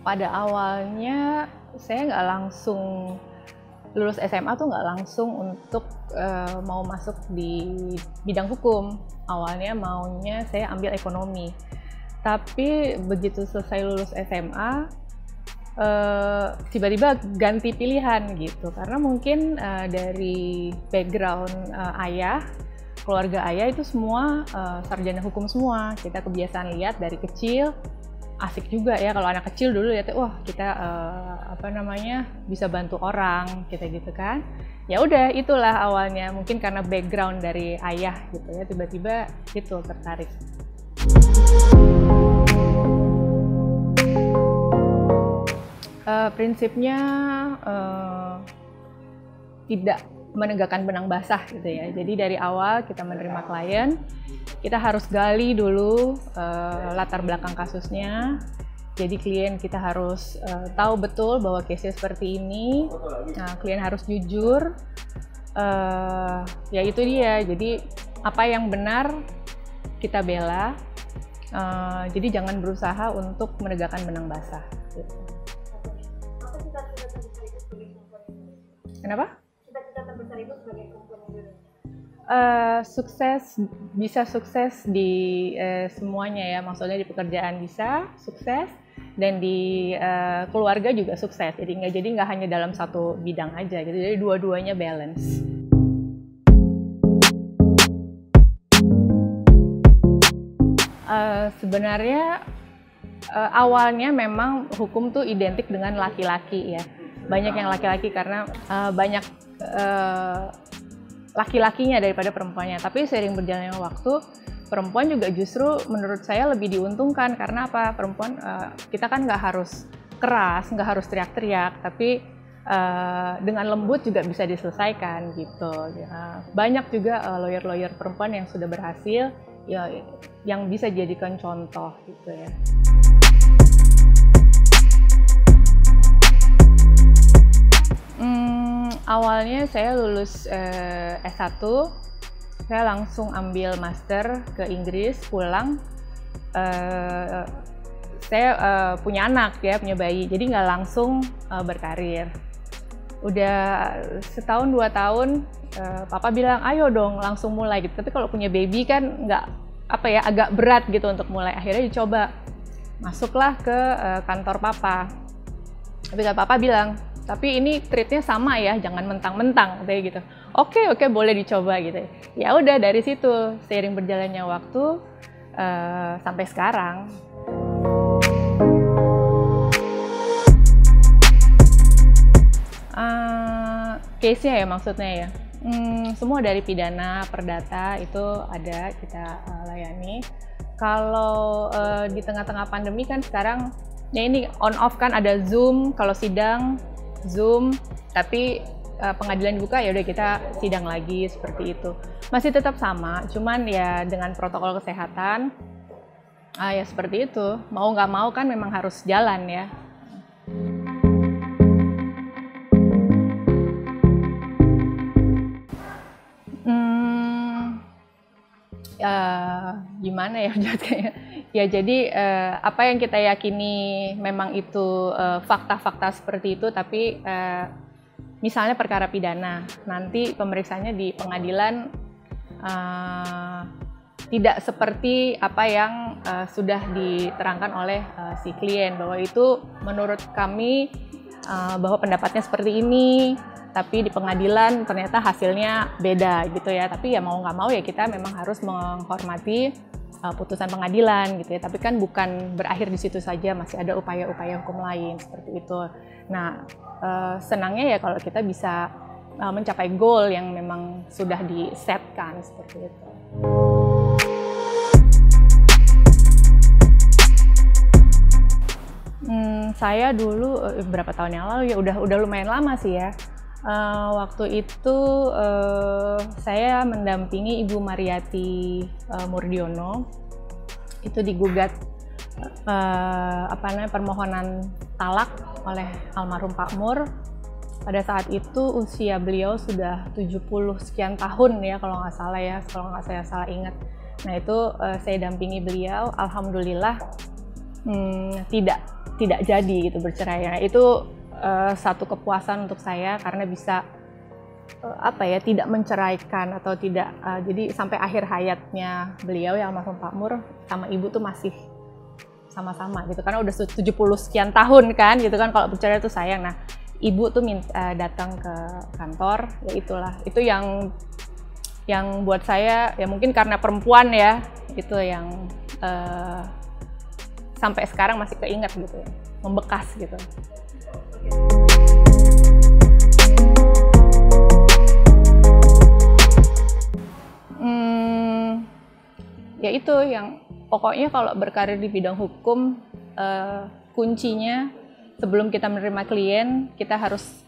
Pada awalnya saya nggak langsung lulus SMA tuh nggak langsung untuk mau masuk di bidang hukum. Awalnya maunya saya ambil ekonomi. Tapi begitu selesai lulus SMA, tiba-tiba ganti pilihan gitu. Karena mungkin dari background keluarga ayah itu semua sarjana hukum semua. Kita kebiasaan lihat dari kecil, asik juga ya kalau anak kecil dulu ya, wah kita bisa bantu orang gitu kan. Ya udah, itulah awalnya, mungkin karena background dari ayah gitu ya, tiba-tiba gitu tertarik. Prinsipnya tidak menegakkan benang basah gitu ya. Jadi dari awal kita menerima klien, kita harus gali dulu latar belakang kasusnya. Jadi klien kita harus tahu betul bahwa case-nya seperti ini. Nah, klien harus jujur. Ya itu dia. Jadi apa yang benar kita bela. Jadi jangan berusaha untuk menegakkan benang basah. Gitu. Kenapa? Terbesar ibu sebagai perempuan Indonesia? Bisa sukses di semuanya ya, maksudnya di pekerjaan bisa sukses dan di keluarga juga sukses. Jadi nggak hanya dalam satu bidang aja gitu. Jadi dua-duanya balance. Sebenarnya awalnya memang hukum tuh identik dengan laki-laki ya. Banyak yang laki-laki karena banyak laki-lakinya daripada perempuannya. Tapi seiring berjalannya waktu, perempuan juga justru menurut saya lebih diuntungkan. Karena apa? Perempuan kita kan nggak harus keras, nggak harus teriak-teriak, tapi dengan lembut juga bisa diselesaikan gitu. Ya, banyak juga lawyer-lawyer perempuan yang sudah berhasil, ya, yang bisa dijadikan contoh gitu ya. Awalnya saya lulus S1, saya langsung ambil master ke Inggris, pulang. Saya punya anak ya, punya bayi, jadi nggak langsung berkarir. Udah setahun 2 tahun, papa bilang ayo dong langsung mulai gitu. Tapi kalau punya baby kan agak berat gitu untuk mulai. Akhirnya dicoba, masuklah ke kantor papa. Tapi papa bilang, tapi ini treatnya sama ya, jangan mentang-mentang kayak gitu. Oke, boleh dicoba gitu. Ya udah, dari situ seiring berjalannya waktu sampai sekarang. Case-nya ya maksudnya ya. Semua dari pidana, perdata itu ada kita layani. Kalau di tengah-tengah pandemi kan sekarang ya ini on off kan, ada Zoom kalau sidang, Zoom, tapi pengadilan buka ya udah kita sidang lagi seperti itu. Masih tetap sama, cuman ya dengan protokol kesehatan ya seperti itu. Mau nggak mau kan memang harus jalan ya. Gimana ya jawabnya? Ya jadi apa yang kita yakini memang itu fakta-fakta seperti itu, tapi misalnya perkara pidana, nanti pemeriksaannya di pengadilan tidak seperti apa yang sudah diterangkan oleh si klien, bahwa itu menurut kami bahwa pendapatnya seperti ini, tapi di pengadilan ternyata hasilnya beda gitu ya. Tapi ya mau nggak mau ya kita memang harus menghormati putusan pengadilan gitu ya. Tapi kan bukan berakhir di situ saja, masih ada upaya-upaya hukum lain seperti itu. Nah, senangnya ya kalau kita bisa mencapai goal yang memang sudah disetkan seperti itu. Saya dulu berapa tahun yang lalu ya, udah lumayan lama sih ya. Waktu itu saya mendampingi Ibu Mariati Murdiono, itu digugat permohonan talak oleh almarhum Pak Mur. Pada saat itu usia beliau sudah 70 sekian tahun ya, kalau nggak salah ya, kalau nggak saya salah ingat. Nah itu saya dampingi beliau, alhamdulillah tidak tidak jadi gitu bercerai. Nah, itu satu kepuasan untuk saya karena bisa tidak menceraikan atau tidak, jadi sampai akhir hayatnya beliau yang almarhum Pak Mur sama ibu tuh masih sama-sama gitu, karena udah 70 sekian tahun kan gitu kan, kalau bercerai tuh sayang. Nah, ibu tuh datang ke kantor, ya itulah, itu yang buat saya, ya mungkin karena perempuan ya, itu yang sampai sekarang masih keinget gitu ya, membekas gitu. Ya itu yang pokoknya kalau berkarir di bidang hukum, kuncinya sebelum kita menerima klien, kita harus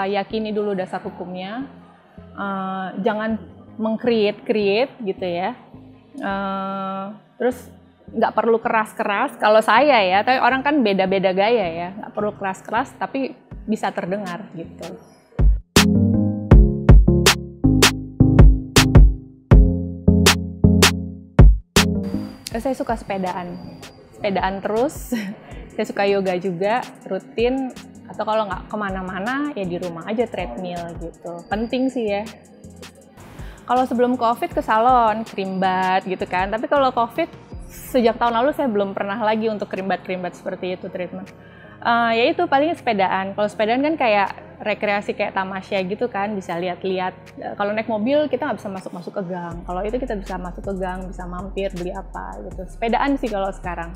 yakini dulu dasar hukumnya, jangan meng-create gitu ya, terus nggak perlu keras-keras. Kalau saya ya, tapi orang kan beda-beda gaya ya, nggak perlu keras-keras tapi bisa terdengar gitu. Saya suka sepedaan terus. Saya suka yoga juga, rutin, atau kalau nggak kemana-mana ya di rumah aja treadmill gitu. Penting sih ya. Kalau sebelum COVID ke salon, krimbat gitu kan. Tapi kalau COVID, sejak tahun lalu saya belum pernah lagi untuk krimbat seperti itu treatment. Ya itu paling sepedaan. Kalau sepedaan kan kayak rekreasi, kayak tamasya gitu kan, bisa lihat-lihat. Kalau naik mobil kita nggak bisa masuk ke gang. Kalau itu kita bisa masuk ke gang, bisa mampir beli apa gitu. Sepedaan sih kalau sekarang.